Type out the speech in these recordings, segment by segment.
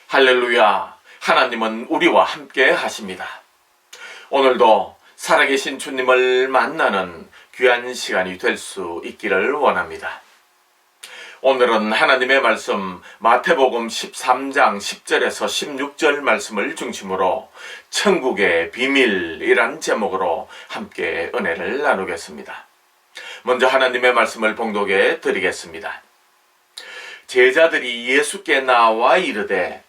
할렐루야! 하나님은 우리와 함께 하십니다. 오늘도 살아계신 주님을 만나는 귀한 시간이 될 수 있기를 원합니다. 오늘은 하나님의 말씀 마태복음 13장 10절에서 16절 말씀을 중심으로 천국의 비밀이란 제목으로 함께 은혜를 나누겠습니다. 먼저 하나님의 말씀을 봉독해 드리겠습니다. 제자들이 예수께 나와 이르되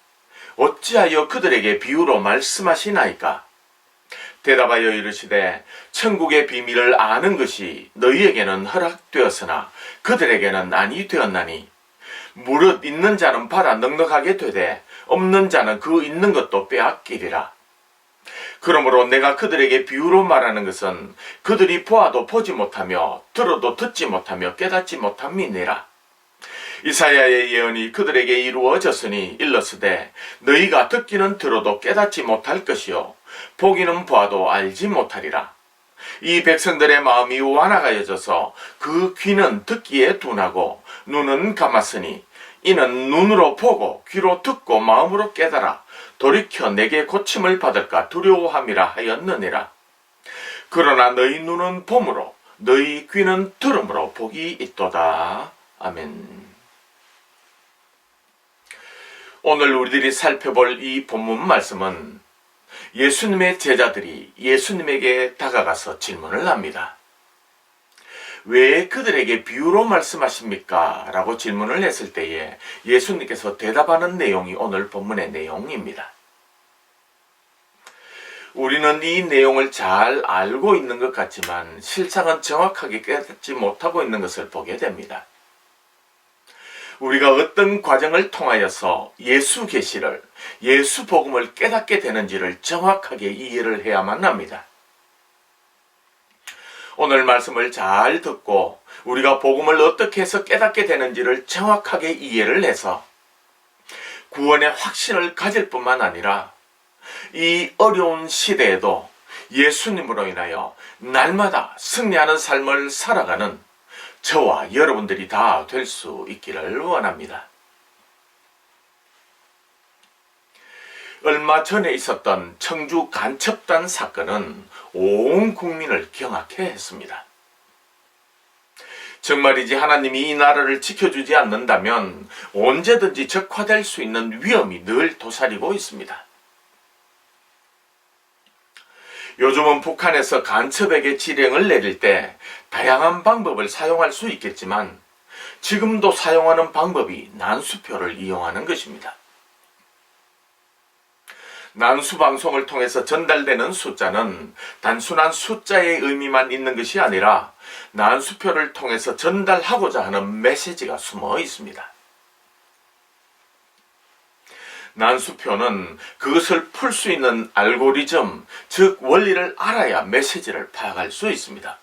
어찌하여 그들에게 비유로 말씀하시나이까? 대답하여 이르시되 천국의 비밀을 아는 것이 너희에게는 허락되었으나 그들에게는 아니 되었나니 무릇 있는 자는 받아 넉넉하게 되되 없는 자는 그 있는 것도 빼앗기리라. 그러므로 내가 그들에게 비유로 말하는 것은 그들이 보아도 보지 못하며 들어도 듣지 못하며 깨닫지 못함이니라. 이사야의 예언이 그들에게 이루어졌으니 일렀으되 너희가 듣기는 들어도 깨닫지 못할 것이요 보기는 보아도 알지 못하리라. 이 백성들의 마음이 완악하여져서 그 귀는 듣기에 둔하고 눈은 감았으니 이는 눈으로 보고 귀로 듣고 마음으로 깨달아 돌이켜 내게 고침을 받을까 두려워함이라 하였느니라. 그러나 너희 눈은 봄으로 너희 귀는 들음으로 복이 있도다. 아멘. 오늘 우리들이 살펴볼 이 본문 말씀은 예수님의 제자들이 예수님에게 다가가서 질문을 합니다. 왜 그들에게 비유로 말씀하십니까? 라고 질문을 했을 때에 예수님께서 대답하는 내용이 오늘 본문의 내용입니다. 우리는 이 내용을 잘 알고 있는 것 같지만 실상은 정확하게 깨닫지 못하고 있는 것을 보게 됩니다. 우리가 어떤 과정을 통하여서 예수 계시를, 예수 복음을 깨닫게 되는지를 정확하게 이해를 해야만 합니다. 오늘 말씀을 잘 듣고 우리가 복음을 어떻게 해서 깨닫게 되는지를 정확하게 이해를 해서 구원의 확신을 가질 뿐만 아니라 이 어려운 시대에도 예수님으로 인하여 날마다 승리하는 삶을 살아가는 저와 여러분들이 다 될 수 있기를 원합니다. 얼마 전에 있었던 청주 간첩단 사건은 온 국민을 경악해 했습니다. 정말이지 하나님이 이 나라를 지켜주지 않는다면 언제든지 적화될 수 있는 위험이 늘 도사리고 있습니다. 요즘은 북한에서 간첩에게 지령을 내릴 때 다양한 방법을 사용할 수 있겠지만 지금도 사용하는 방법이 난수표를 이용하는 것입니다. 난수방송을 통해서 전달되는 숫자는 단순한 숫자의 의미만 있는 것이 아니라 난수표를 통해서 전달하고자 하는 메시지가 숨어 있습니다. 난수표는 그것을 풀 수 있는 알고리즘, 즉 원리를 알아야 메시지를 파악할 수 있습니다.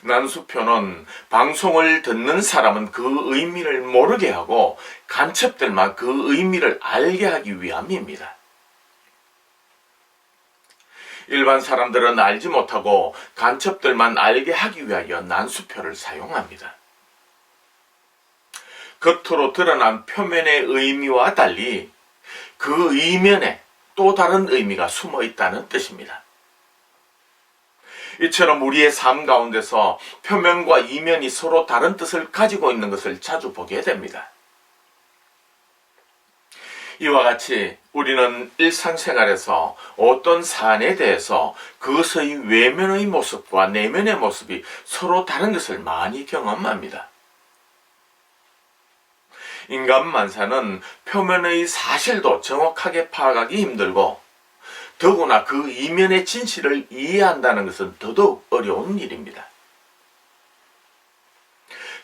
난수표는 방송을 듣는 사람은 그 의미를 모르게 하고 간첩들만 그 의미를 알게 하기 위함입니다. 일반 사람들은 알지 못하고 간첩들만 알게 하기 위하여 난수표를 사용합니다. 겉으로 드러난 표면의 의미와 달리 그 이면에 또 다른 의미가 숨어 있다는 뜻입니다. 이처럼 우리의 삶 가운데서 표면과 이면이 서로 다른 뜻을 가지고 있는 것을 자주 보게 됩니다. 이와 같이 우리는 일상생활에서 어떤 사안에 대해서 그것의 외면의 모습과 내면의 모습이 서로 다른 것을 많이 경험합니다. 인간 만사는 표면의 사실도 정확하게 파악하기 힘들고 더구나 그 이면의 진실을 이해한다는 것은 더더욱 어려운 일입니다.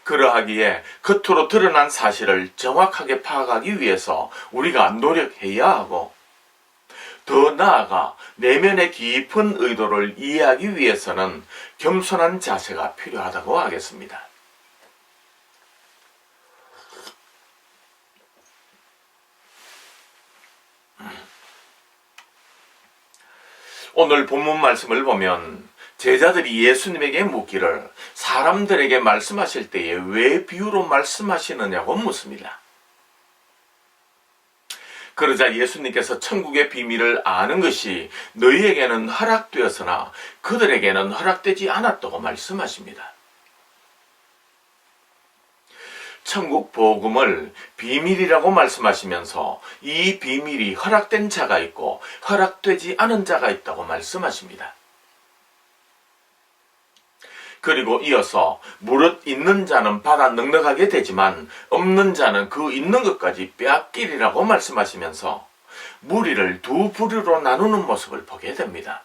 그러하기에 겉으로 드러난 사실을 정확하게 파악하기 위해서 우리가 노력해야 하고 더 나아가 내면의 깊은 의도를 이해하기 위해서는 겸손한 자세가 필요하다고 하겠습니다. 오늘 본문 말씀을 보면 제자들이 예수님에게 묻기를 사람들에게 말씀하실 때에 왜 비유로 말씀하시느냐고 묻습니다. 그러자 예수님께서 천국의 비밀을 아는 것이 너희에게는 허락되었으나 그들에게는 허락되지 않았다고 말씀하십니다. 천국 복음을 비밀이라고 말씀하시면서 이 비밀이 허락된 자가 있고 허락되지 않은 자가 있다고 말씀하십니다. 그리고 이어서 무릇 있는 자는 받아 넉넉하게 되지만 없는 자는 그 있는 것까지 빼앗기리라고 말씀하시면서 무리를 두 부류로 나누는 모습을 보게 됩니다.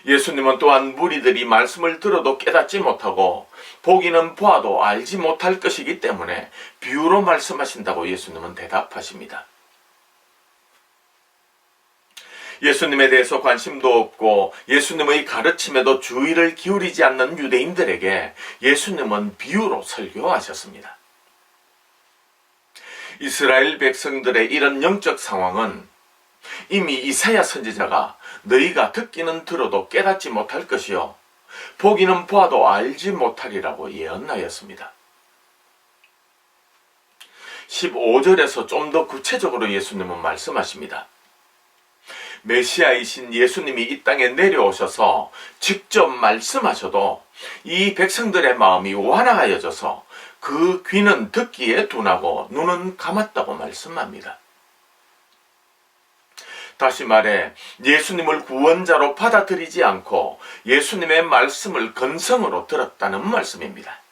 예수님은 또한 무리들이 말씀을 들어도 깨닫지 못하고 보기는 보아도 알지 못할 것이기 때문에 비유로 말씀하신다고 예수님은 대답하십니다. 예수님에 대해서 관심도 없고 예수님의 가르침에도 주의를 기울이지 않는 유대인들에게 예수님은 비유로 설교하셨습니다. 이스라엘 백성들의 이런 영적 상황은 이미 이사야 선지자가 너희가 듣기는 들어도 깨닫지 못할 것이요 보기는 보아도 알지 못하리라고 예언하였습니다. 15절에서 좀 더 구체적으로 예수님은 말씀하십니다. 메시아이신 예수님이 이 땅에 내려오셔서 직접 말씀하셔도 이 백성들의 마음이 완화하여져서 그 귀는 듣기에 둔하고 눈은 감았다고 말씀합니다. 다시 말해 예수님을 구원자로 받아들이지 않고 예수님의 말씀을 건성으로 들었다는 말씀입니다.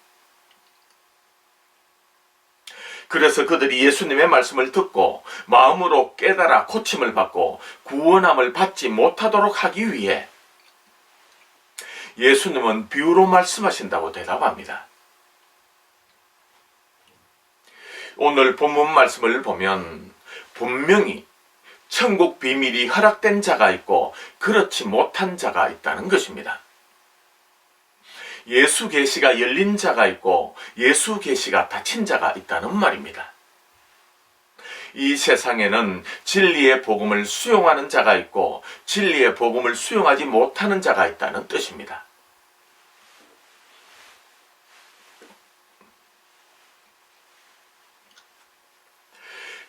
그래서 그들이 예수님의 말씀을 듣고 마음으로 깨달아 고침을 받고 구원함을 받지 못하도록 하기 위해 예수님은 비유로 말씀하신다고 대답합니다. 오늘 본문 말씀을 보면 분명히 천국 비밀이 허락된 자가 있고 그렇지 못한 자가 있다는 것입니다. 예수 계시가 열린 자가 있고 예수 계시가 닫힌 자가 있다는 말입니다. 이 세상에는 진리의 복음을 수용하는 자가 있고 진리의 복음을 수용하지 못하는 자가 있다는 뜻입니다.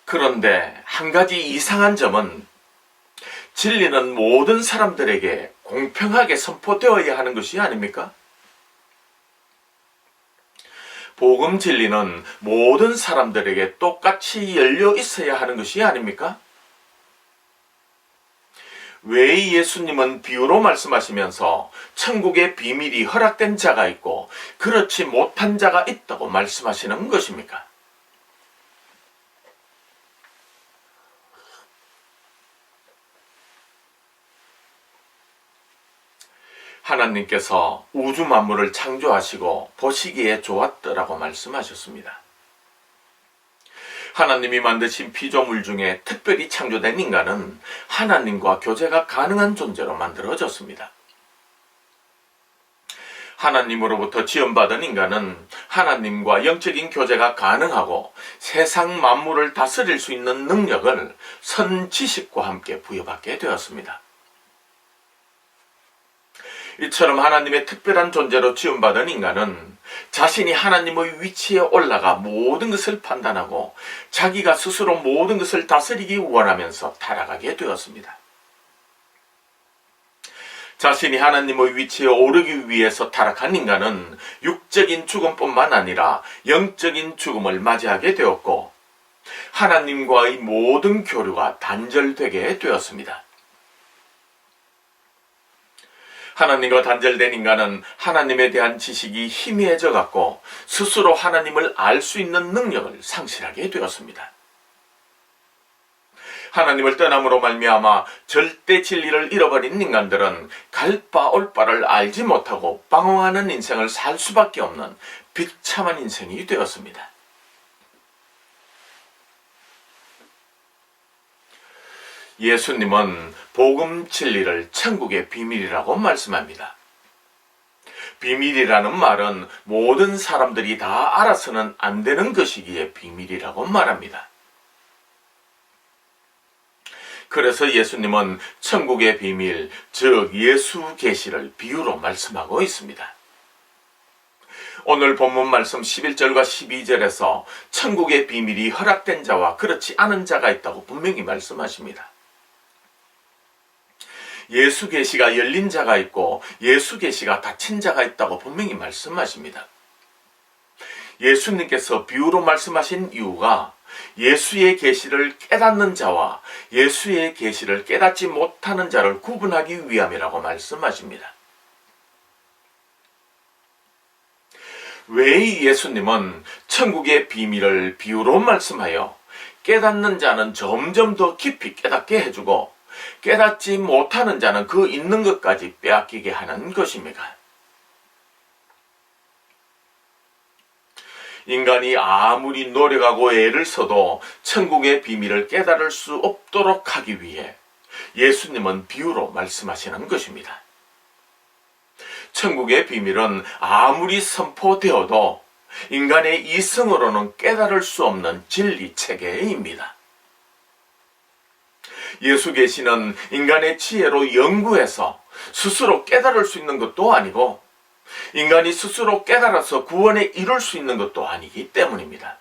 그런데 한 가지 이상한 점은 진리는 모든 사람들에게 공평하게 선포되어야 하는 것이 아닙니까? 복음 진리는 모든 사람들에게 똑같이 열려 있어야 하는 것이 아닙니까? 왜 예수님은 비유로 말씀하시면서 천국의 비밀이 허락된 자가 있고 그렇지 못한 자가 있다고 말씀하시는 것입니까? 하나님께서 우주 만물을 창조하시고 보시기에 좋았더라고 말씀하셨습니다. 하나님이 만드신 피조물 중에 특별히 창조된 인간은 하나님과 교제가 가능한 존재로 만들어졌습니다. 하나님으로부터 지원받은 인간은 하나님과 영적인 교제가 가능하고 세상 만물을 다스릴 수 있는 능력을 선지식과 함께 부여받게 되었습니다. 이처럼 하나님의 특별한 존재로 지음받은 인간은 자신이 하나님의 위치에 올라가 모든 것을 판단하고 자기가 스스로 모든 것을 다스리기 원하면서 타락하게 되었습니다. 자신이 하나님의 위치에 오르기 위해서 타락한 인간은 육적인 죽음뿐만 아니라 영적인 죽음을 맞이하게 되었고 하나님과의 모든 교류가 단절되게 되었습니다. 하나님과 단절된 인간은 하나님에 대한 지식이 희미해져 갔고 스스로 하나님을 알 수 있는 능력을 상실하게 되었습니다. 하나님을 떠남으로 말미암아 절대 진리를 잃어버린 인간들은 갈 바 올 바를 알지 못하고 방황하는 인생을 살 수밖에 없는 비참한 인생이 되었습니다. 예수님은 복음 진리를 천국의 비밀이라고 말씀합니다. 비밀이라는 말은 모든 사람들이 다 알아서는 안 되는 것이기에 비밀이라고 말합니다. 그래서 예수님은 천국의 비밀, 즉 예수 계시를 비유로 말씀하고 있습니다. 오늘 본문 말씀 11절과 12절에서 천국의 비밀이 허락된 자와 그렇지 않은 자가 있다고 분명히 말씀하십니다. 예수 계시가 열린 자가 있고 예수 계시가 닫힌 자가 있다고 분명히 말씀하십니다. 예수님께서 비유로 말씀하신 이유가 예수의 계시를 깨닫는 자와 예수의 계시를 깨닫지 못하는 자를 구분하기 위함이라고 말씀하십니다. 왜 예수님은 천국의 비밀을 비유로 말씀하여 깨닫는 자는 점점 더 깊이 깨닫게 해주고 깨닫지 못하는 자는 그 있는 것까지 빼앗기게 하는 것입니까? 인간이 아무리 노력하고 애를 써도 천국의 비밀을 깨달을 수 없도록 하기 위해 예수님은 비유로 말씀하시는 것입니다. 천국의 비밀은 아무리 선포되어도 인간의 이성으로는 깨달을 수 없는 진리 체계입니다. 예수 계시는 인간의 지혜로 연구해서 스스로 깨달을 수 있는 것도 아니고 인간이 스스로 깨달아서 구원에 이룰 수 있는 것도 아니기 때문입니다.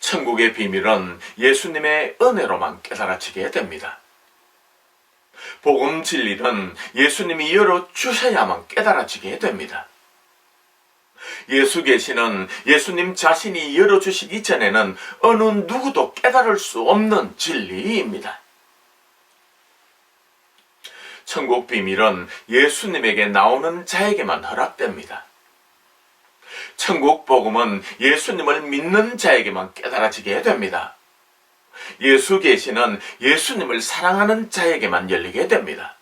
천국의 비밀은 예수님의 은혜로만 깨달아지게 됩니다. 복음 진리는 예수님이 열어주셔야만 깨달아지게 됩니다. 예수 계시는 예수님 자신이 열어주시기 전에는 어느 누구도 깨달을 수 없는 진리입니다. 천국 비밀은 예수님에게 나오는 자에게만 허락됩니다. 천국 복음은 예수님을 믿는 자에게만 깨달아지게 됩니다. 예수 계시는 예수님을 사랑하는 자에게만 열리게 됩니다.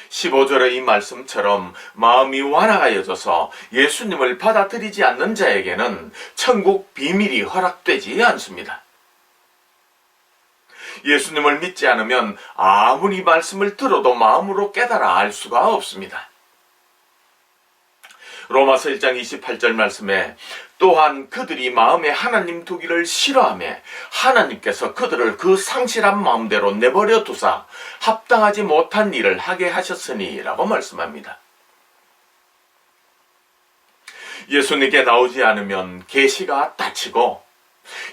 15절의 이 말씀처럼 마음이 완화하여져서 예수님을 받아들이지 않는 자에게는 천국 비밀이 허락되지 않습니다. 예수님을 믿지 않으면 아무리 말씀을 들어도 마음으로 깨달아 알 수가 없습니다. 로마서 1장 28절 말씀에 또한 그들이 마음에 하나님 두기를 싫어하며 하나님께서 그들을 그 상실한 마음대로 내버려 두사 합당하지 못한 일을 하게 하셨으니 라고 말씀합니다. 예수님께 나오지 않으면 계시가 닫히고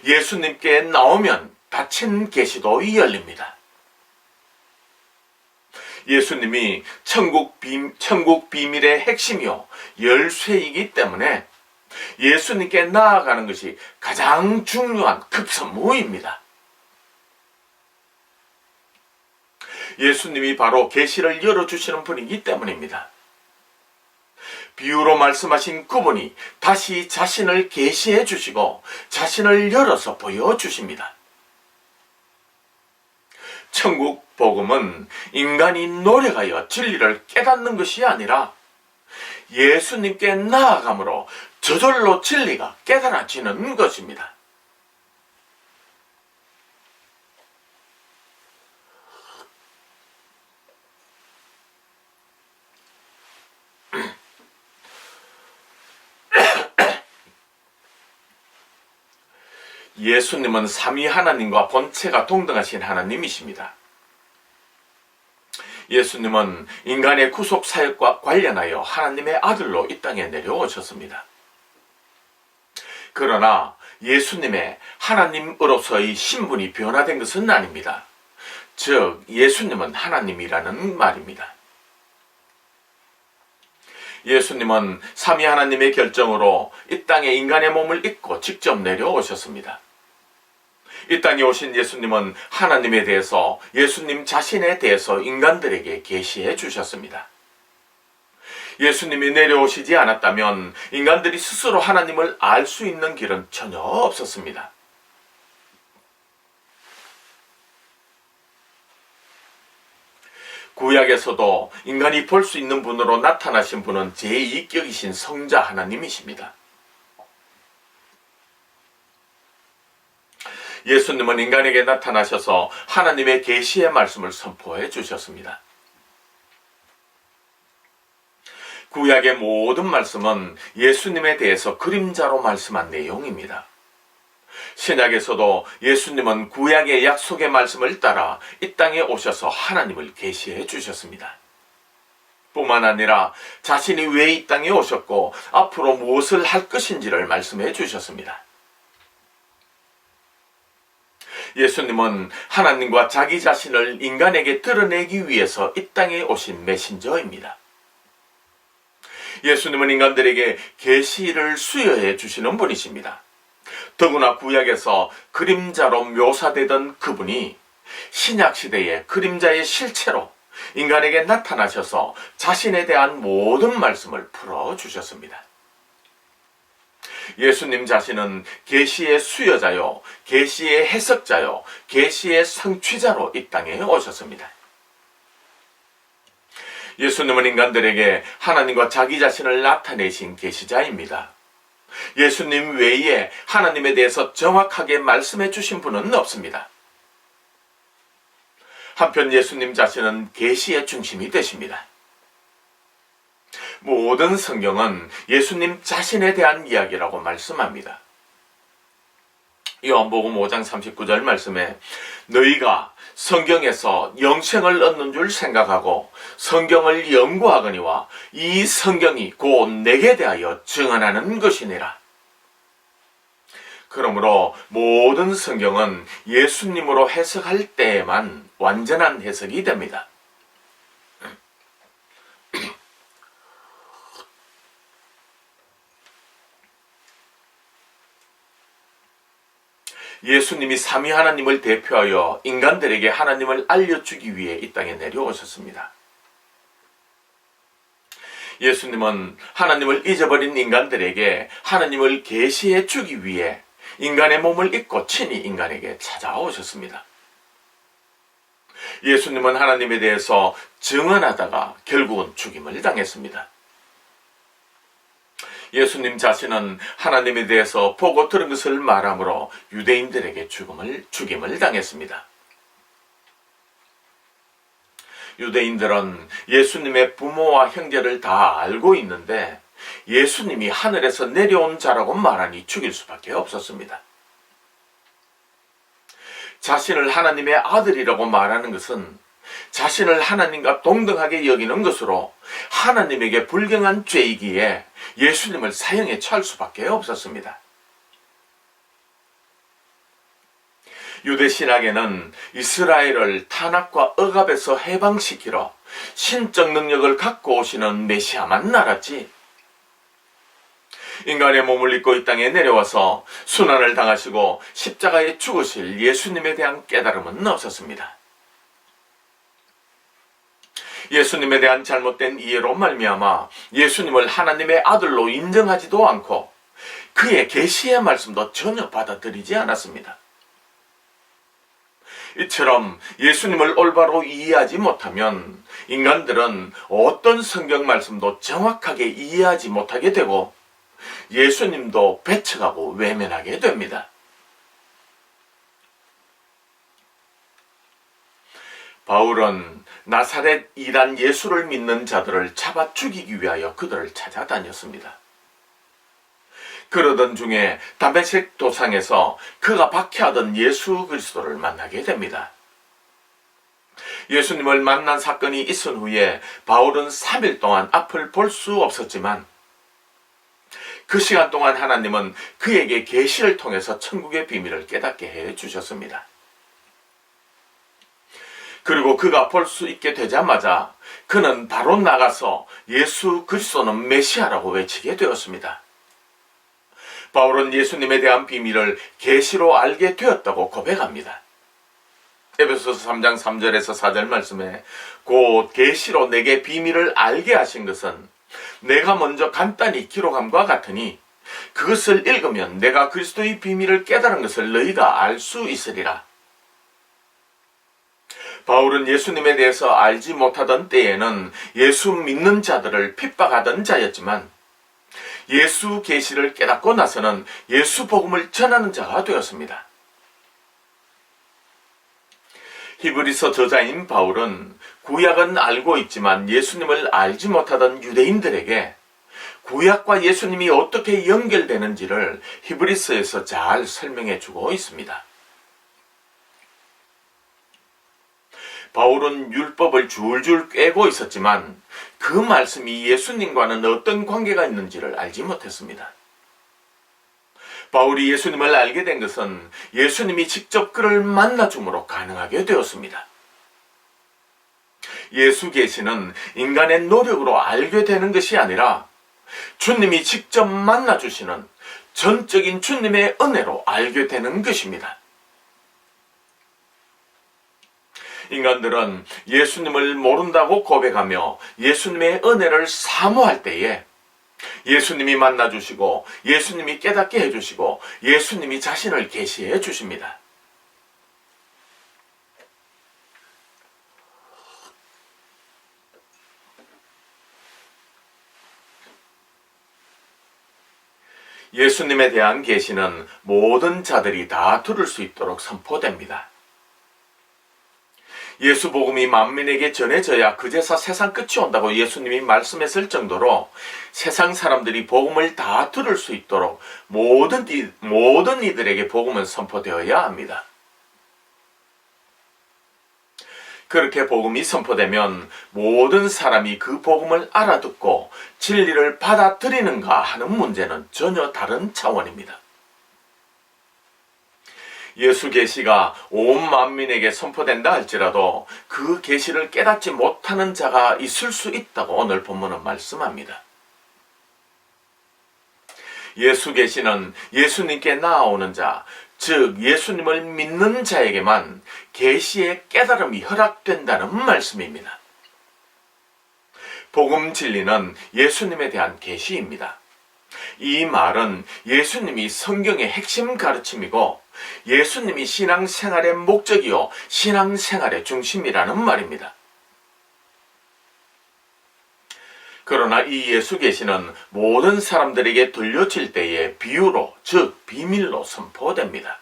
예수님께 나오면 닫힌 계시도 열립니다. 예수님이 천국 비밀의 핵심이요 열쇠이기 때문에 예수님께 나아가는 것이 가장 중요한 급선무입니다. 예수님이 바로 계시를 열어주시는 분이기 때문입니다. 비유로 말씀하신 그분이 다시 자신을 계시해 주시고 자신을 열어서 보여주십니다. 천국 복음은 인간이 노력하여 진리를 깨닫는 것이 아니라 예수님께 나아감으로 저절로 진리가 깨달아지는 것입니다. 예수님은 삼위 하나님과 본체가 동등하신 하나님이십니다. 예수님은 인간의 구속 사역과 관련하여 하나님의 아들로 이 땅에 내려오셨습니다. 그러나 예수님의 하나님으로서의 신분이 변화된 것은 아닙니다. 즉 예수님은 하나님이라는 말입니다. 예수님은 삼위 하나님의 결정으로 이 땅에 인간의 몸을 입고 직접 내려오셨습니다. 이 땅에 오신 예수님은 하나님에 대해서 예수님 자신에 대해서 인간들에게 계시해 주셨습니다. 예수님이 내려오시지 않았다면 인간들이 스스로 하나님을 알 수 있는 길은 전혀 없었습니다. 구약에서도 인간이 볼 수 있는 분으로 나타나신 분은 제2격이신 성자 하나님이십니다. 예수님은 인간에게 나타나셔서 하나님의 계시의 말씀을 선포해 주셨습니다. 구약의 모든 말씀은 예수님에 대해서 그림자로 말씀한 내용입니다. 신약에서도 예수님은 구약의 약속의 말씀을 따라 이 땅에 오셔서 하나님을 계시해 주셨습니다. 뿐만 아니라 자신이 왜 이 땅에 오셨고 앞으로 무엇을 할 것인지를 말씀해 주셨습니다. 예수님은 하나님과 자기 자신을 인간에게 드러내기 위해서 이 땅에 오신 메신저입니다. 예수님은 인간들에게 계시를 수여해 주시는 분이십니다. 더구나 구약에서 그림자로 묘사되던 그분이 신약시대의 그림자의 실체로 인간에게 나타나셔서 자신에 대한 모든 말씀을 풀어주셨습니다. 예수님 자신은 계시의 수여자요, 계시의 해석자요, 계시의 성취자로 이 땅에 오셨습니다. 예수님은 인간들에게 하나님과 자기 자신을 나타내신 계시자입니다. 예수님 외에 하나님에 대해서 정확하게 말씀해 주신 분은 없습니다. 한편 예수님 자신은 계시의 중심이 되십니다. 모든 성경은 예수님 자신에 대한 이야기라고 말씀합니다. 요한복음 5장 39절 말씀에 너희가 성경에서 영생을 얻는 줄 생각하고 성경을 연구하거니와 이 성경이 곧 내게 대하여 증언하는 것이니라. 그러므로 모든 성경은 예수님으로 해석할 때에만 완전한 해석이 됩니다. 예수님이 삼위 하나님을 대표하여 인간들에게 하나님을 알려주기 위해 이 땅에 내려오셨습니다. 예수님은 하나님을 잊어버린 인간들에게 하나님을 계시해 주기 위해 인간의 몸을 입고 친히 인간에게 찾아오셨습니다. 예수님은 하나님에 대해서 증언하다가 결국은 죽임을 당했습니다. 예수님 자신은 하나님에 대해서 보고 들은 것을 말함으로 유대인들에게 죽임을 당했습니다. 유대인들은 예수님의 부모와 형제를 다 알고 있는데 예수님이 하늘에서 내려온 자라고 말하니 죽일 수밖에 없었습니다. 자신을 하나님의 아들이라고 말하는 것은 자신을 하나님과 동등하게 여기는 것으로 하나님에게 불경한 죄이기에 예수님을 사형에 처할 수밖에 없었습니다. 유대 신학에는 이스라엘을 탄압과 억압에서 해방시키러 신적 능력을 갖고 오시는 메시아만 나랐지, 인간의 몸을 입고 이 땅에 내려와서 순환을 당하시고 십자가에 죽으실 예수님에 대한 깨달음은 없었습니다. 예수님에 대한 잘못된 이해로 말미암아 예수님을 하나님의 아들로 인정하지도 않고 그의 계시의 말씀도 전혀 받아들이지 않았습니다. 이처럼 예수님을 올바로 이해하지 못하면 인간들은 어떤 성경 말씀도 정확하게 이해하지 못하게 되고 예수님도 배척하고 외면하게 됩니다. 바울은 나사렛 이란 예수를 믿는 자들을 잡아 죽이기 위하여 그들을 찾아다녔습니다. 그러던 중에 다메섹 도상에서 그가 박해하던 예수 그리스도를 만나게 됩니다. 예수님을 만난 사건이 있은 후에 바울은 3일 동안 앞을 볼 수 없었지만 그 시간 동안 하나님은 그에게 계시를 통해서 천국의 비밀을 깨닫게 해 주셨습니다. 그리고 그가 볼 수 있게 되자마자 그는 바로 나가서 예수 그리스도는 메시아라고 외치게 되었습니다. 바울은 예수님에 대한 비밀을 계시로 알게 되었다고 고백합니다. 에베소서 3장 3절에서 4절 말씀에 곧 계시로 내게 비밀을 알게 하신 것은 내가 먼저 간단히 기록함과 같으니 그것을 읽으면 내가 그리스도의 비밀을 깨달은 것을 너희가 알 수 있으리라. 바울은 예수님에 대해서 알지 못하던 때에는 예수 믿는 자들을 핍박하던 자였지만 예수 계시를 깨닫고 나서는 예수 복음을 전하는 자가 되었습니다. 히브리서 저자인 바울은 구약은 알고 있지만 예수님을 알지 못하던 유대인들에게 구약과 예수님이 어떻게 연결되는지를 히브리서에서 잘 설명해 주고 있습니다. 바울은 율법을 줄줄 꿰고 있었지만 그 말씀이 예수님과는 어떤 관계가 있는지를 알지 못했습니다. 바울이 예수님을 알게 된 것은 예수님이 직접 그를 만나줌으로 가능하게 되었습니다. 예수 계시는 인간의 노력으로 알게 되는 것이 아니라 주님이 직접 만나주시는 전적인 주님의 은혜로 알게 되는 것입니다. 인간들은 예수님을 모른다고 고백하며 예수님의 은혜를 사모할 때에 예수님이 만나주시고 예수님이 깨닫게 해주시고 예수님이 자신을 계시해 주십니다. 예수님에 대한 계시는 모든 자들이 다 들을 수 있도록 선포됩니다. 예수 복음이 만민에게 전해져야 그제서 세상 끝이 온다고 예수님이 말씀했을 정도로 세상 사람들이 복음을 다 들을 수 있도록 모든 이들에게 복음은 선포되어야 합니다. 그렇게 복음이 선포되면 모든 사람이 그 복음을 알아듣고 진리를 받아들이는가 하는 문제는 전혀 다른 차원입니다. 예수 계시가 온 만민에게 선포된다 할지라도 그 계시를 깨닫지 못하는 자가 있을 수 있다고 오늘 본문은 말씀합니다. 예수 계시는 예수님께 나아오는 자, 즉 예수님을 믿는 자에게만 계시의 깨달음이 허락된다는 말씀입니다. 복음 진리는 예수님에 대한 계시입니다. 이 말은 예수님이 성경의 핵심 가르침이고 예수님이 신앙생활의 목적이요 신앙생활의 중심이라는 말입니다. 그러나 이 예수 계시는 모든 사람들에게 들려질 때에 비유로, 즉 비밀로 선포됩니다.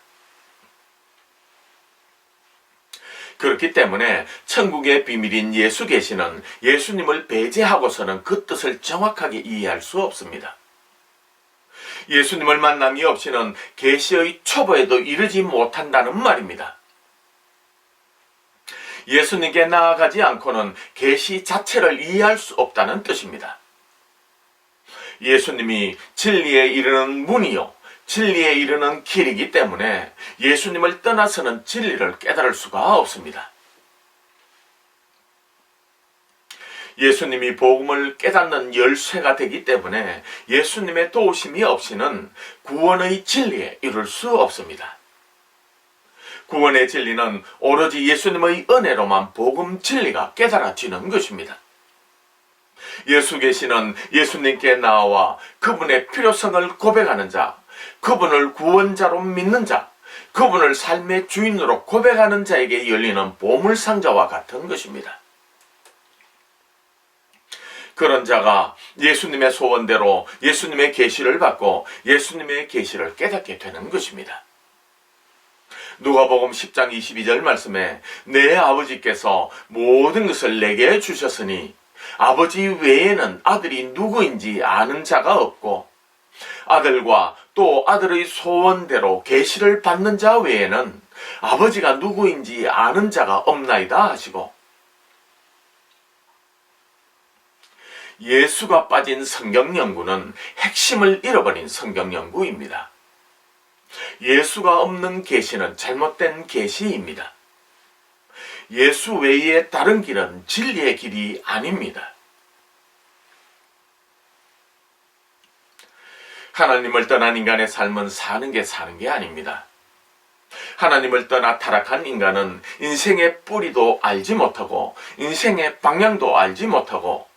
그렇기 때문에 천국의 비밀인 예수 계시는 예수님을 배제하고서는 그 뜻을 정확하게 이해할 수 없습니다. 예수님을 만남이 없이는 계시의 초보에도 이르지 못한다는 말입니다. 예수님께 나아가지 않고는 계시 자체를 이해할 수 없다는 뜻입니다. 예수님이 진리에 이르는 문이요 진리에 이르는 길이기 때문에 예수님을 떠나서는 진리를 깨달을 수가 없습니다. 예수님이 복음을 깨닫는 열쇠가 되기 때문에 예수님의 도우심이 없이는 구원의 진리에 이룰 수 없습니다. 구원의 진리는 오로지 예수님의 은혜로만 복음 진리가 깨달아지는 것입니다. 예수 계시는 예수님께 나와 그분의 필요성을 고백하는 자, 그분을 구원자로 믿는 자, 그분을 삶의 주인으로 고백하는 자에게 열리는 보물상자와 같은 것입니다. 그런 자가 예수님의 소원대로 예수님의 계시를 받고 예수님의 계시를 깨닫게 되는 것입니다. 누가복음 10장 22절 말씀에 내 아버지께서 모든 것을 내게 주셨으니 아버지 외에는 아들이 누구인지 아는 자가 없고 아들과 또 아들의 소원대로 계시를 받는 자 외에는 아버지가 누구인지 아는 자가 없나이다 하시고, 예수가 빠진 성경 연구는 핵심을 잃어버린 성경 연구입니다. 예수가 없는 계시는 잘못된 계시입니다. 예수 외에 다른 길은 진리의 길이 아닙니다. 하나님을 떠난 인간의 삶은 사는 게 아닙니다. 하나님을 떠나 타락한 인간은 인생의 뿌리도 알지 못하고 인생의 방향도 알지 못하고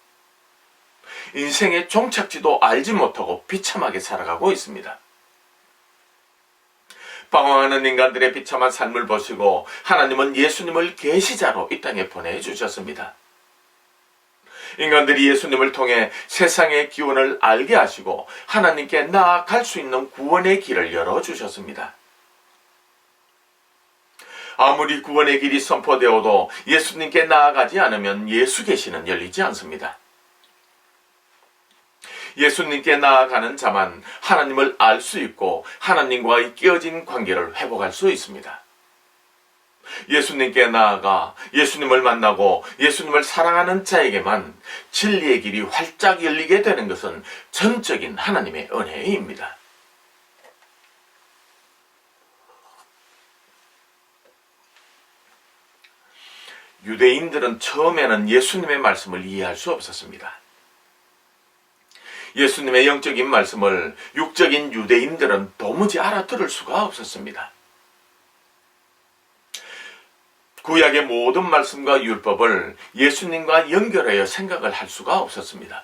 인생의 종착지도 알지 못하고 비참하게 살아가고 있습니다. 방황하는 인간들의 비참한 삶을 보시고 하나님은 예수님을 계시자로 이 땅에 보내주셨습니다. 인간들이 예수님을 통해 세상의 기원을 알게 하시고 하나님께 나아갈 수 있는 구원의 길을 열어주셨습니다. 아무리 구원의 길이 선포되어도 예수님께 나아가지 않으면 예수 계시는 열리지 않습니다. 예수님께 나아가는 자만 하나님을 알 수 있고 하나님과의 깨어진 관계를 회복할 수 있습니다. 예수님께 나아가 예수님을 만나고 예수님을 사랑하는 자에게만 진리의 길이 활짝 열리게 되는 것은 전적인 하나님의 은혜입니다. 유대인들은 처음에는 예수님의 말씀을 이해할 수 없었습니다. 예수님의 영적인 말씀을 육적인 유대인들은 도무지 알아들을 수가 없었습니다. 구약의 모든 말씀과 율법을 예수님과 연결하여 생각을 할 수가 없었습니다.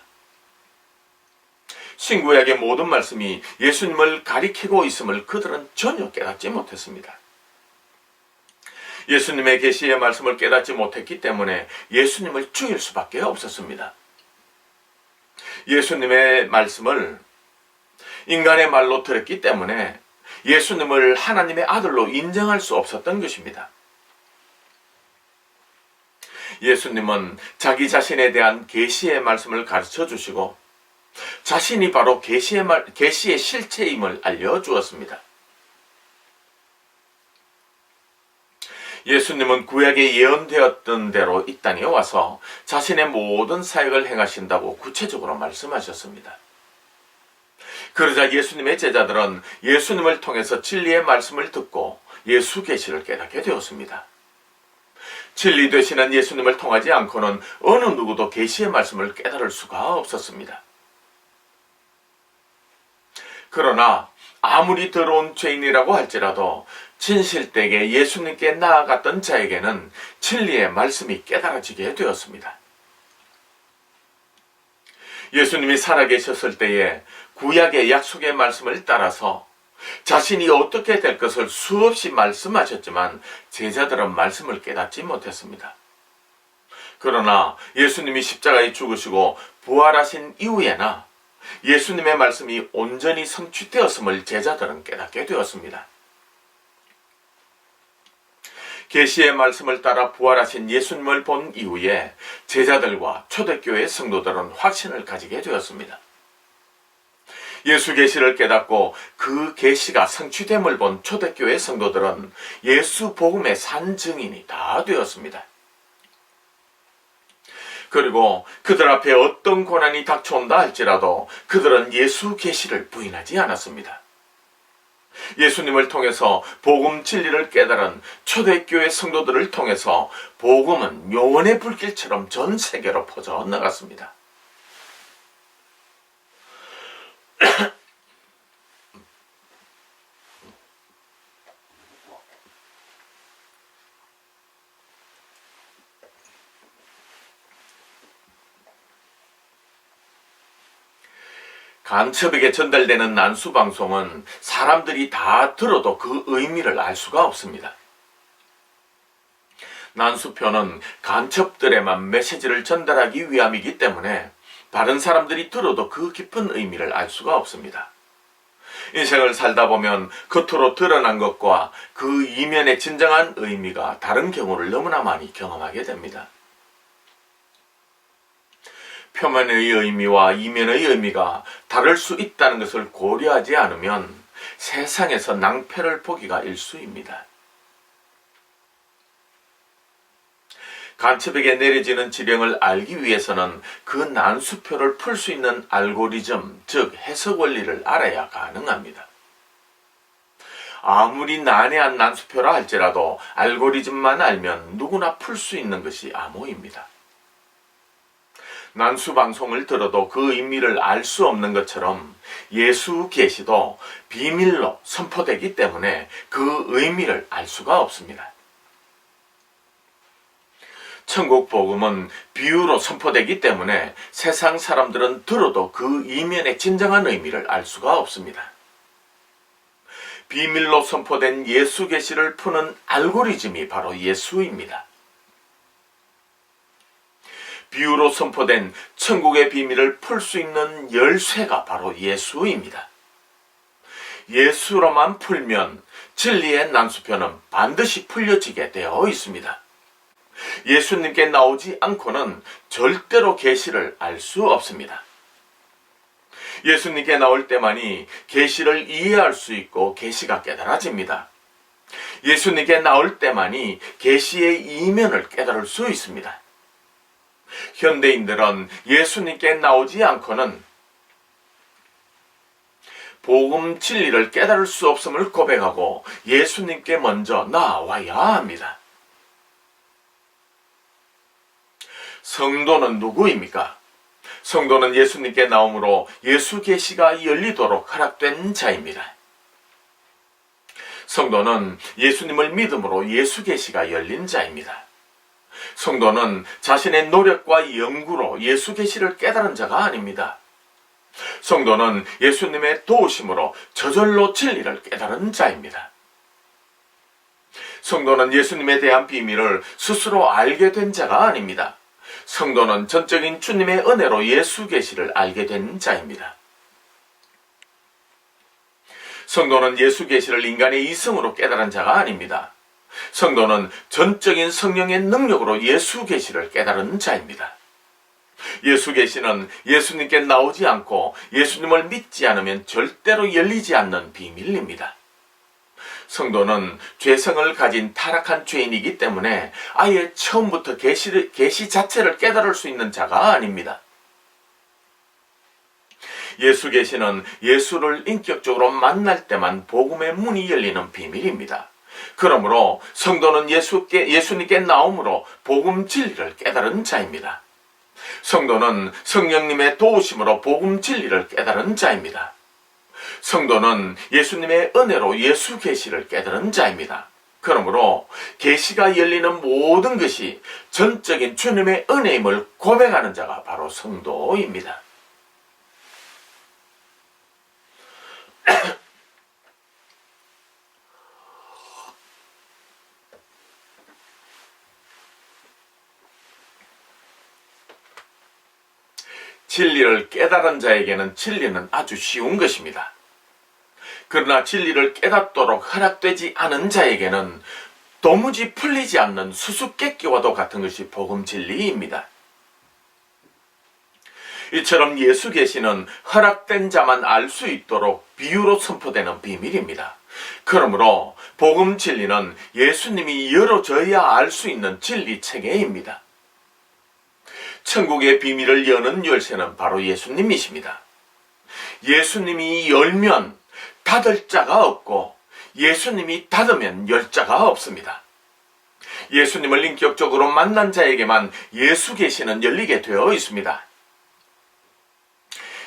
신구약의 모든 말씀이 예수님을 가리키고 있음을 그들은 전혀 깨닫지 못했습니다. 예수님의 계시의 말씀을 깨닫지 못했기 때문에 예수님을 죽일 수밖에 없었습니다. 예수님의 말씀을 인간의 말로 들었기 때문에 예수님을 하나님의 아들로 인정할 수 없었던 것입니다. 예수님은 자기 자신에 대한 계시의 말씀을 가르쳐 주시고 자신이 바로 계시의 실체임을 알려주었습니다. 예수님은 구약에 예언되었던 대로 이 땅에 와서 자신의 모든 사역을 행하신다고 구체적으로 말씀하셨습니다. 그러자 예수님의 제자들은 예수님을 통해서 진리의 말씀을 듣고 예수 계시를 깨닫게 되었습니다. 진리 되시는 예수님을 통하지 않고는 어느 누구도 계시의 말씀을 깨달을 수가 없었습니다. 그러나 아무리 더러운 죄인이라고 할지라도 진실되게 예수님께 나아갔던 자에게는 진리의 말씀이 깨달아지게 되었습니다. 예수님이 살아계셨을 때에 구약의 약속의 말씀을 따라서 자신이 어떻게 될 것을 수없이 말씀하셨지만 제자들은 말씀을 깨닫지 못했습니다. 그러나 예수님이 십자가에 죽으시고 부활하신 이후에나 예수님의 말씀이 온전히 성취되었음을 제자들은 깨닫게 되었습니다. 계시의 말씀을 따라 부활하신 예수님을 본 이후에 제자들과 초대교회 성도들은 확신을 가지게 되었습니다. 예수 계시를 깨닫고 그 계시가 성취됨을 본 초대교회 성도들은 예수 복음의 산 증인이 다 되었습니다. 그리고 그들 앞에 어떤 고난이 닥쳐온다 할지라도 그들은 예수 계시를 부인하지 않았습니다. 예수님을 통해서 복음 진리를 깨달은 초대교회 성도들을 통해서 복음은 요원의 불길처럼 전 세계로 퍼져 나갔습니다. 간첩에게 전달되는 난수방송은 사람들이 다 들어도 그 의미를 알 수가 없습니다. 난수표는 간첩들에만 메시지를 전달하기 위함이기 때문에 다른 사람들이 들어도 그 깊은 의미를 알 수가 없습니다. 인생을 살다 보면 겉으로 드러난 것과 그 이면의 진정한 의미가 다른 경우를 너무나 많이 경험하게 됩니다. 표면의 의미와 이면의 의미가 다를 수 있다는 것을 고려하지 않으면 세상에서 낭패를 보기가 일쑤입니다. 간첩에게 내려지는 지령을 알기 위해서는 그 난수표를 풀 수 있는 알고리즘, 즉 해석 원리를 알아야 가능합니다. 아무리 난해한 난수표라 할지라도 알고리즘만 알면 누구나 풀 수 있는 것이 암호입니다. 난수방송을 들어도 그 의미를 알 수 없는 것처럼 예수 계시도 비밀로 선포되기 때문에 그 의미를 알 수가 없습니다. 천국 복음은 비유로 선포되기 때문에 세상 사람들은 들어도 그 이면의 진정한 의미를 알 수가 없습니다. 비밀로 선포된 예수 계시를 푸는 알고리즘이 바로 예수입니다. 비유로 선포된 천국의 비밀을 풀 수 있는 열쇠가 바로 예수입니다. 예수로만 풀면 진리의 난수표는 반드시 풀려지게 되어 있습니다. 예수님께 나오지 않고는 절대로 계시를 알 수 없습니다. 예수님께 나올 때만이 계시를 이해할 수 있고 계시가 깨달아집니다. 예수님께 나올 때만이 계시의 이면을 깨달을 수 있습니다. 현대인들은 예수님께 나오지 않고는 복음 진리를 깨달을 수 없음을 고백하고 예수님께 먼저 나와야 합니다. 성도는 누구입니까? 성도는 예수님께 나옴으로 예수 계시가 열리도록 허락된 자입니다. 성도는 예수님을 믿음으로 예수 계시가 열린 자입니다. 성도는 자신의 노력과 연구로 예수 계시를 깨달은 자가 아닙니다. 성도는 예수님의 도우심으로 저절로 진리를 깨달은 자입니다. 성도는 예수님에 대한 비밀을 스스로 알게 된 자가 아닙니다. 성도는 전적인 주님의 은혜로 예수 계시를 알게 된 자입니다. 성도는 예수 계시를 인간의 이성으로 깨달은 자가 아닙니다. 성도는 전적인 성령의 능력으로 예수 계시를 깨달은 자입니다. 예수 계시는 예수님께 나오지 않고 예수님을 믿지 않으면 절대로 열리지 않는 비밀입니다. 성도는 죄성을 가진 타락한 죄인이기 때문에 아예 처음부터 계시 자체를 깨달을 수 있는 자가 아닙니다. 예수 계시는 예수를 인격적으로 만날 때만 복음의 문이 열리는 비밀입니다. 그러므로 성도는 예수님께 나옴으로 복음 진리를 깨달은 자입니다. 성도는 성령님의 도우심으로 복음 진리를 깨달은 자입니다. 성도는 예수님의 은혜로 예수 계시를 깨달은 자입니다. 그러므로 계시가 열리는 모든 것이 전적인 주님의 은혜임을 고백하는 자가 바로 성도입니다. 진리를 깨달은 자에게는 진리는 아주 쉬운 것입니다. 그러나 진리를 깨닫도록 허락되지 않은 자에게는 도무지 풀리지 않는 수수께끼와도 같은 것이 복음 진리입니다. 이처럼 예수 계시는 허락된 자만 알 수 있도록 비유로 선포되는 비밀입니다. 그러므로 복음 진리는 예수님이 열어줘야 알 수 있는 진리 체계입니다. 천국의 비밀을 여는 열쇠는 바로 예수님이십니다. 예수님이 열면 닫을 자가 없고 예수님이 닫으면 열 자가 없습니다. 예수님을 인격적으로 만난 자에게만 예수 계시는 열리게 되어 있습니다.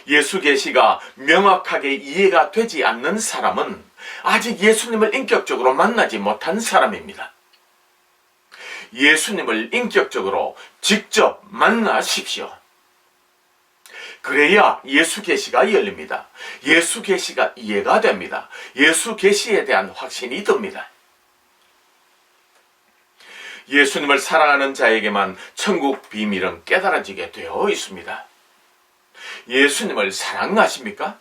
예수 계시가 명확하게 이해가 되지 않는 사람은 아직 예수님을 인격적으로 만나지 못한 사람입니다. 예수님을 인격적으로 직접 만나십시오. 그래야 예수 계시가 열립니다. 예수 계시가 이해가 됩니다. 예수 계시에 대한 확신이 듭니다. 예수님을 사랑하는 자에게만 천국 비밀은 깨달아지게 되어 있습니다. 예수님을 사랑하십니까?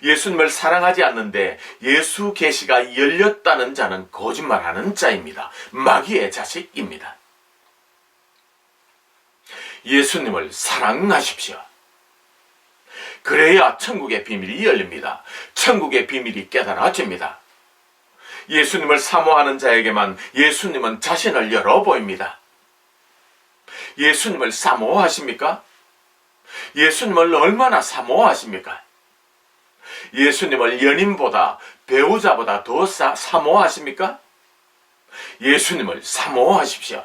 예수님을 사랑하지 않는데 예수 계시가 열렸다는 자는 거짓말하는 자입니다. 마귀의 자식입니다. 예수님을 사랑하십시오. 그래야 천국의 비밀이 열립니다. 천국의 비밀이 깨달아집니다. 예수님을 사모하는 자에게만 예수님은 자신을 열어 보입니다. 예수님을 사모하십니까? 예수님을 얼마나 사모하십니까? 예수님을 연인보다 배우자보다 더 사모하십니까? 예수님을 사모하십시오.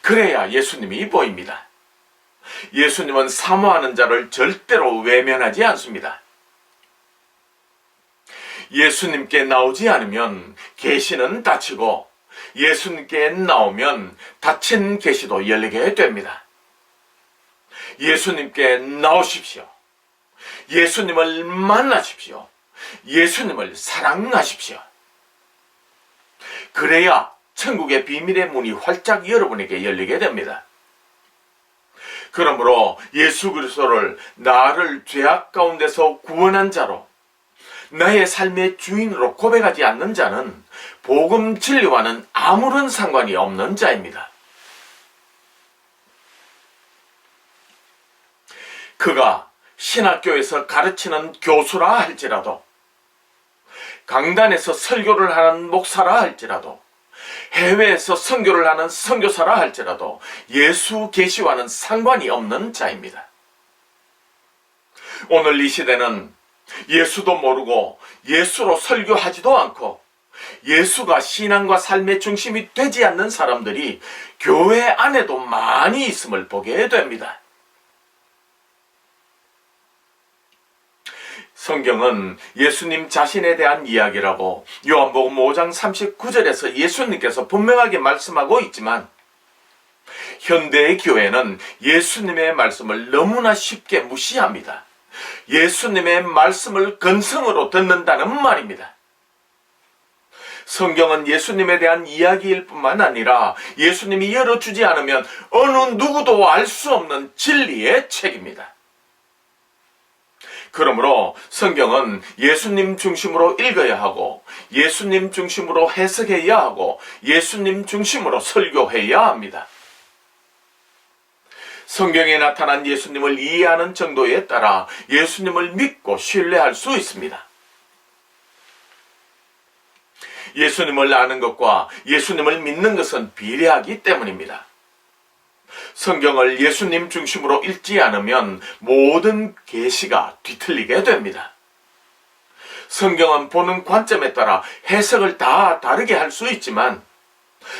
그래야 예수님이 보입니다. 예수님은 사모하는 자를 절대로 외면하지 않습니다. 예수님께 나오지 않으면 계시는 닫히고 예수님께 나오면 닫힌 계시도 열리게 됩니다. 예수님께 나오십시오. 예수님을 만나십시오. 예수님을 사랑하십시오. 그래야 천국의 비밀의 문이 활짝 여러분에게 열리게 됩니다. 그러므로 예수 그리스도를 나를 죄악 가운데서 구원한 자로 나의 삶의 주인으로 고백하지 않는 자는 복음 진리와는 아무런 상관이 없는 자입니다. 그가 신학교에서 가르치는 교수라 할지라도, 강단에서 설교를 하는 목사라 할지라도, 해외에서 선교를 하는 선교사라 할지라도 예수 계시와는 상관이 없는 자입니다. 오늘 이 시대는 예수도 모르고 예수로 설교하지도 않고 예수가 신앙과 삶의 중심이 되지 않는 사람들이 교회 안에도 많이 있음을 보게 됩니다. 성경은 예수님 자신에 대한 이야기라고 요한복음 5장 39절에서 예수님께서 분명하게 말씀하고 있지만, 현대의 교회는 예수님의 말씀을 너무나 쉽게 무시합니다. 예수님의 말씀을 근성으로 듣는다는 말입니다. 성경은 예수님에 대한 이야기일 뿐만 아니라 예수님이 열어주지 않으면 어느 누구도 알 수 없는 진리의 책입니다. 그러므로 성경은 예수님 중심으로 읽어야 하고, 예수님 중심으로 해석해야 하고, 예수님 중심으로 설교해야 합니다. 성경에 나타난 예수님을 이해하는 정도에 따라 예수님을 믿고 신뢰할 수 있습니다. 예수님을 아는 것과 예수님을 믿는 것은 비례하기 때문입니다. 성경을 예수님 중심으로 읽지 않으면 모든 계시가 뒤틀리게 됩니다. 성경은 보는 관점에 따라 해석을 다 다르게 할 수 있지만,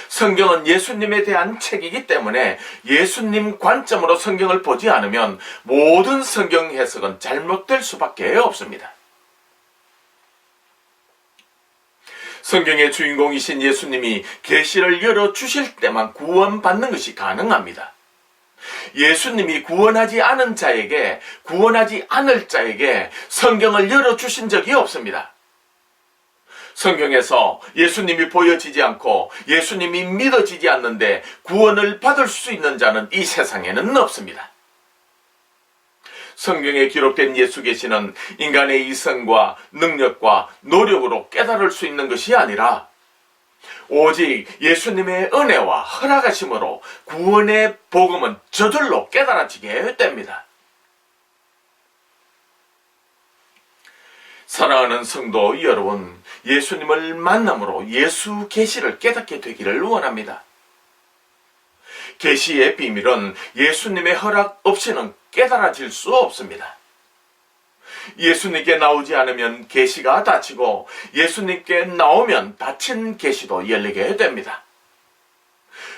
성경은 예수님에 대한 책이기 때문에 예수님 관점으로 성경을 보지 않으면 모든 성경 해석은 잘못될 수밖에 없습니다. 성경의 주인공이신 예수님이 계시를 열어주실 때만 구원받는 것이 가능합니다. 예수님이 구원하지 않은 자에게, 구원하지 않을 자에게 성경을 열어주신 적이 없습니다. 성경에서 예수님이 보여지지 않고 예수님이 믿어지지 않는데 구원을 받을 수 있는 자는 이 세상에는 없습니다. 성경에 기록된 예수 계시는 인간의 이성과 능력과 노력으로 깨달을 수 있는 것이 아니라 오직 예수님의 은혜와 허락하심으로 구원의 복음은 저절로 깨달아지게 됩니다. 사랑하는 성도 여러분, 예수님을 만남으로 예수 계시를 깨닫게 되기를 원합니다. 계시의 비밀은 예수님의 허락 없이는 깨달아질 수 없습니다. 예수님께 나오지 않으면 계시가 닫히고, 예수님께 나오면 닫힌 계시도 열리게 됩니다.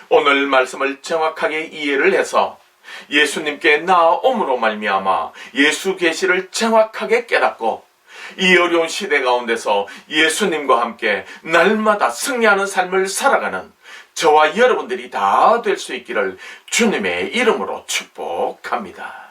오늘 말씀을 정확하게 이해를 해서 예수님께 나옴으로 말미암아 예수 계시를 정확하게 깨닫고, 이 어려운 시대 가운데서 예수님과 함께 날마다 승리하는 삶을 살아가는 저와 여러분들이 다 될 수 있기를 주님의 이름으로 축복합니다.